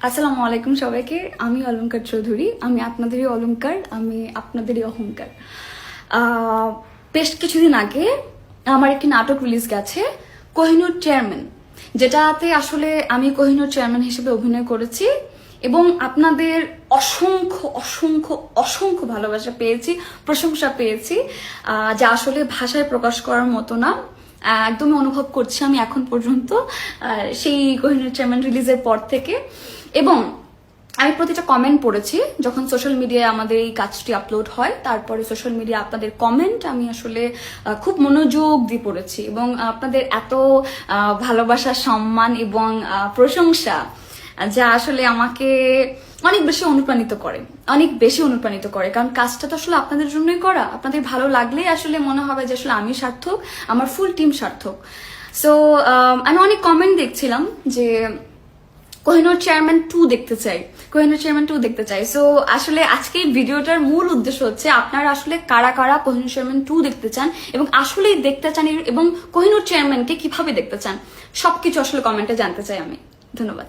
আসসালামু আলাইকুম সবাইকে। আমি অলংকার চৌধুরী, আমি আপনাদেরই অলংকার, আমি আপনাদেরই অহংকার। বেশ কিছুদিন আগে আমার একটি নাটক রিলিজ গেছে, কোহিনূর চেয়ারম্যান, যেটাতে আসলে আমি কোহিনূর চেয়ারম্যান হিসেবে অভিনয় করেছি এবং আপনাদের অসংখ্য অসংখ্য অসংখ্য ভালোবাসা পেয়েছি, প্রশংসা পেয়েছি, যা আসলে ভাষায় প্রকাশ করার মতো না। একদমই অনুভব করছি আমি এখন পর্যন্ত সেই কোহিনূর চেয়ারম্যান রিলিজের পর থেকে। এবং আমি প্রতিটা কমেন্ট পড়েছি যখন সোশ্যাল মিডিয়ায় আমাদের এই কাজটি আপলোড হয়, তারপরে সোশ্যাল মিডিয়া আপনাদের কমেন্ট আমি আসলে খুব মনোযোগ দিয়ে পড়েছি এবং আপনাদের এত ভালোবাসা, সম্মান এবং প্রশংসা যা আসলে আমাকে অনেক বেশি অনুপ্রাণিত করে, কারণ কাজটা তো আসলে আপনাদের জন্যই করা। আপনাদের ভালো লাগলেই আসলে মনে হবে যে আসলে আমি সার্থক, আমার ফুল টিম সার্থক। সো আমি অনেক কমেন্ট দেখছিলাম যে কোহিনূর চেয়ারম্যান 2 দেখতে চাই। সো আসলে আজকে এই ভিডিওটার মূল উদ্দেশ্য হচ্ছে আপনারা আসলে কারা কারা কোহিনূর চেয়ারম্যান 2 দেখতে চান এবং আসলেই দেখতে চান, এবং কোহিনূর চেয়ারম্যানকে কিভাবে দেখতে চান, সবকিছু আসলে কমেন্টে জানতে চাই আমি। ধন্যবাদ।